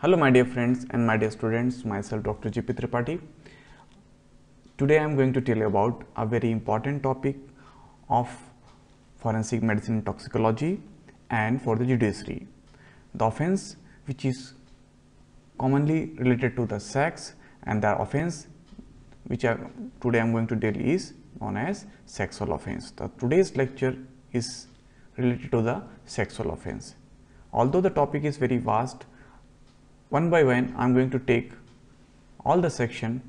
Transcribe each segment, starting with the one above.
Hello my dear friends and my dear students, myself Dr. G.P. Tripathi. Today I am going to tell you about a very important topic of forensic medicine and toxicology and for the judiciary. The offense which is commonly related to the sex, and the offense which today I am going to tell is known as sexual offense. Today's lecture is related to the sexual offense. Although the topic is very vast, one by one I am going to take all the section.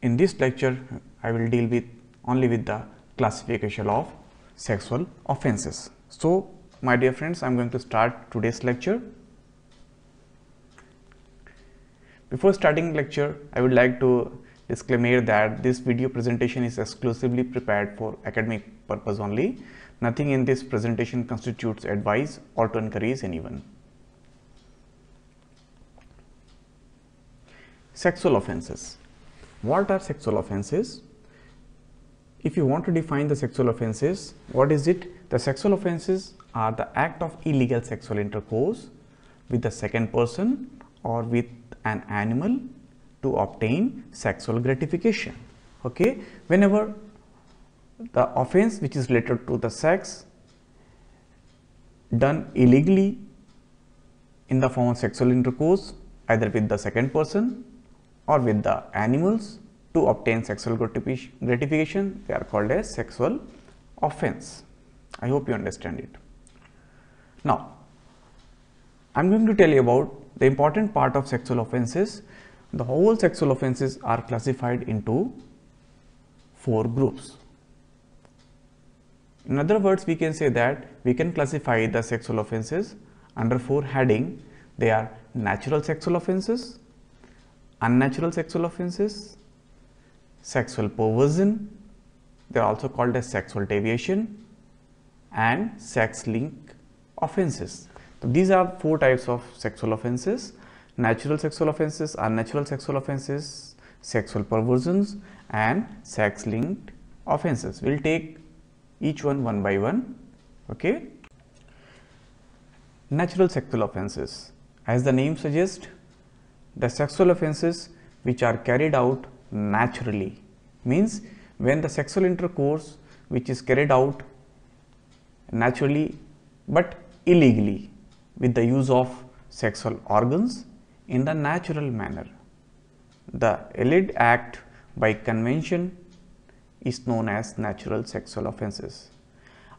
In this lecture I will deal with only with the classification of sexual offenses. So my dear friends, I am going to start today's lecture. Before starting lecture, I would like to disclaimer that this video presentation is exclusively prepared for academic purpose only. Nothing in this presentation constitutes advice or to encourage anyone. Sexual offenses. What are sexual offenses? If you want to define the sexual offenses, what is it? The sexual offenses are the act of illegal sexual intercourse with the second person or with an animal to obtain sexual gratification. Okay, whenever the offense which is related to the sex done illegally in the form of sexual intercourse either with the second person or with the animals to obtain sexual gratification, they are called as sexual offense. I hope you understand it. Now, I am going to tell you about the important part of sexual offenses. The whole sexual offenses are classified into 4 groups. In other words, we can say that we can classify the sexual offenses under 4 heading. They are natural sexual offenses, unnatural sexual offenses, sexual perversion, they are also called as sexual deviation, and sex link offenses. So these are 4 types of sexual offenses: natural sexual offenses, unnatural sexual offenses, sexual perversions, and sex linked offenses. We will take each one by one. Okay. Natural sexual offenses. As the name suggests, the sexual offenses which are carried out naturally, means when the sexual intercourse which is carried out naturally but illegally with the use of sexual organs in the natural manner. The alleged act by convention is known as natural sexual offenses.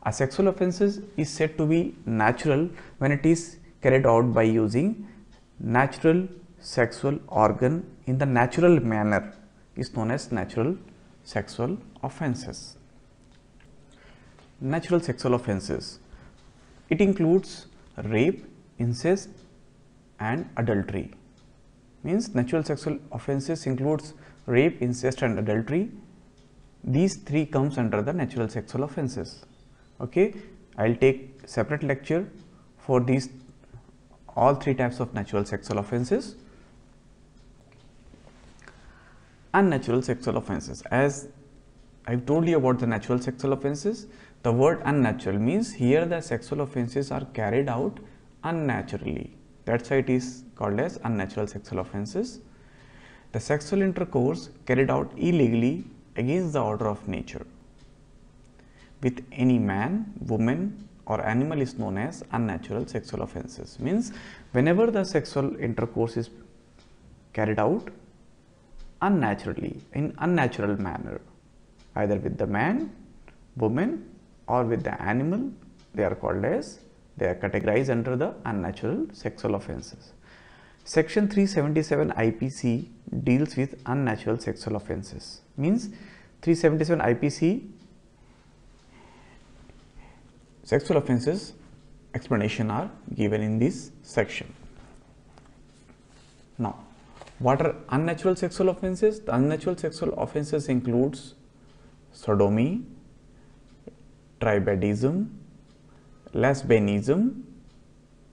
A sexual offense is said to be natural when it is carried out by using natural sexual organ in the natural manner, is known as natural sexual offenses. Natural sexual offenses, it includes rape, incest and adultery. Means natural sexual offenses includes rape, incest and adultery. These 3 comes under the natural sexual offenses. Okay, I will take separate lecture for these all 3 types of natural sexual offenses. Unnatural sexual offenses. As I have told you about the natural sexual offenses, the word unnatural means here the sexual offenses are carried out unnaturally. That's why it is called as unnatural sexual offenses. The sexual intercourse carried out illegally against the order of nature with any man, woman or animal is known as unnatural sexual offenses. Means whenever the sexual intercourse is carried out unnaturally, in unnatural manner, either with the man, woman or with the animal, they are categorized under the unnatural sexual offenses. Section 377 IPC deals with unnatural sexual offenses. Means 377 IPC sexual offenses explanation are given in this section. Now, what are unnatural sexual offenses? The unnatural sexual offenses includes sodomy, tribadism, lesbianism.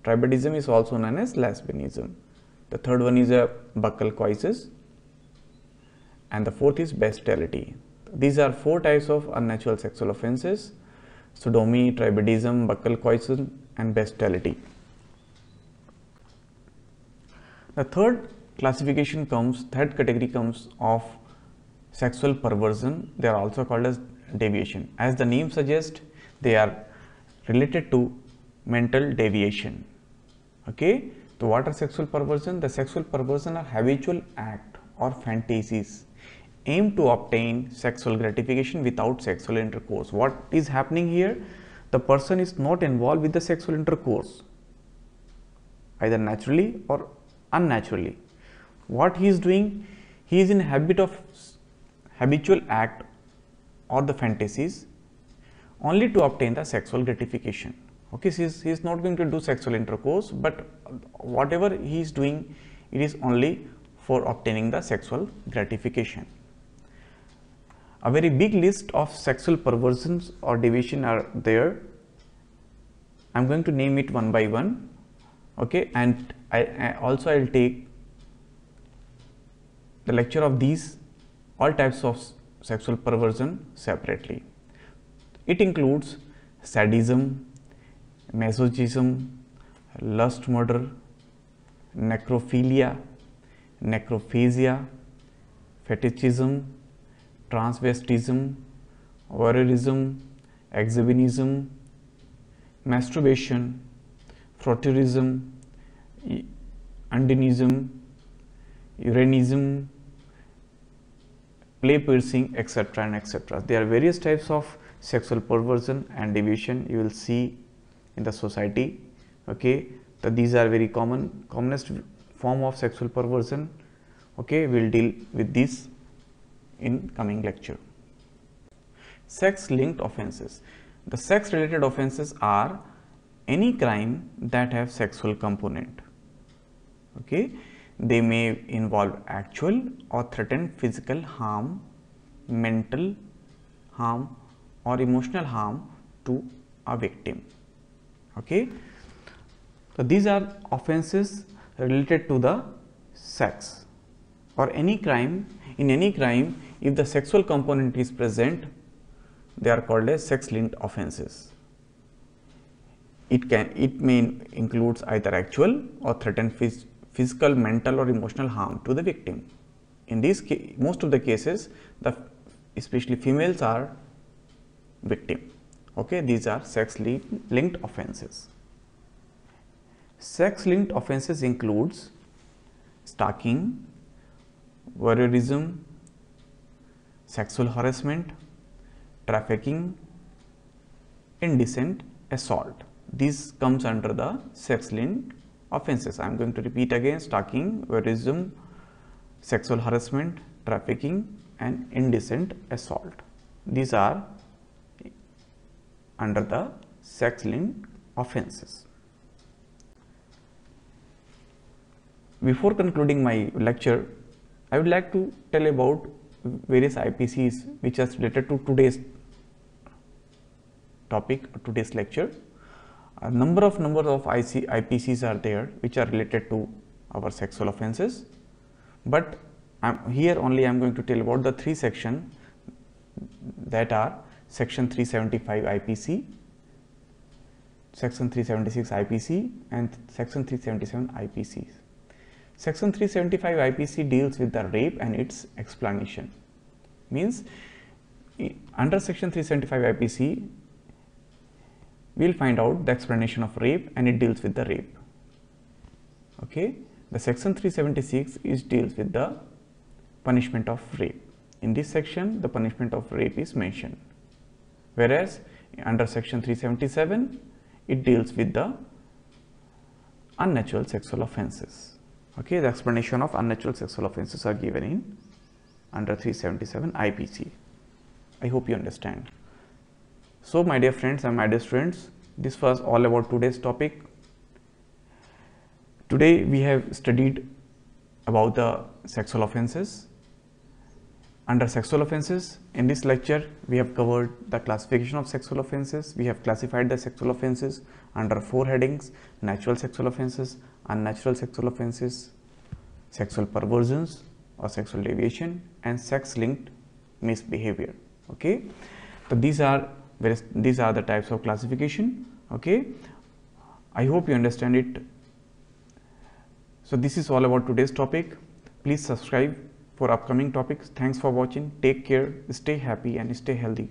Tribadism is also known as lesbianism. The third one is a buccal coitus and the fourth is bestiality. These are 4 types of unnatural sexual offenses: sodomy, tribadism, buccal coitus and bestiality. The third category comes of sexual perversion. They are also called as deviation. As the name suggests, they are related to mental deviation. Okay, so what are sexual perversion? The sexual perversion are habitual act or fantasies aim to obtain sexual gratification without sexual intercourse. What is happening here? The person is not involved with the sexual intercourse, either naturally or unnaturally. What he is doing? He is in habit of habitual act or the fantasies only to obtain the sexual gratification. Okay, he is not going to do sexual intercourse, but whatever he is doing, it is only for obtaining the sexual gratification. A very big list of sexual perversions or deviation are there. I am going to name it one by one. Okay, and I will take the lecture of these all types of sexual perversion separately. It includes sadism, masochism, lust murder, necrophilia, necrophagia, fetishism, transvestism, voyeurism, exhibitionism, masturbation, frotteurism, undinism, uranism, play piercing, etc. and etc. There are various types of sexual perversion and deviation you will see in the society. Okay, so these are very commonest form of sexual perversion. Okay, we will deal with this in coming lecture. Sex linked offenses. The sex related offenses are any crime that have sexual component. Okay, they may involve actual or threatened physical harm, mental harm or emotional harm to a victim. Okay, so these are offenses related to the sex or any crime. In any crime, if the sexual component is present, they are called as sex linked offenses. It may includes either actual or threatened physical, mental or emotional harm to the victim. In this case, most of the cases, especially females are victim. Okay, these are sex linked offenses. Sex linked offenses includes stalking, voyeurism, sexual harassment, trafficking, indecent assault. This comes under the sex linked offenses. I am going to repeat again: stalking, voyeurism, sexual harassment, trafficking and indecent assault. These are under the sex linked offenses. Before concluding my lecture, I would like to tell about various IPCs which are related to today's topic, today's lecture. A number of IPCs are there which are related to our sexual offenses, but here only I am going to tell about the three sections that are section 375 IPC, section 376 IPC and section 377 IPC. Section 375 IPC deals with the rape and its explanation. Means under section 375 IPC we will find out the explanation of rape and it deals with the rape. Okay, the section 376 deals with the punishment of rape. In this section the punishment of rape is mentioned, whereas under section 377 it deals with the unnatural sexual offenses. Okay, the explanation of unnatural sexual offenses are given in under 377 IPC. I hope you understand. So my dear friends and my dear students, this was all about today's topic. Today we have studied about the sexual offenses. Under sexual offenses, in this lecture we have covered the classification of sexual offenses. We have classified the sexual offenses under 4 headings: natural sexual offenses, unnatural sexual offenses, sexual perversions or sexual deviation, and sex linked misbehavior. Okay, so these are the types of classification. Okay, I hope you understand it. So this is all about today's topic. Please subscribe for upcoming topics. Thanks for watching. Take care, stay happy and stay healthy.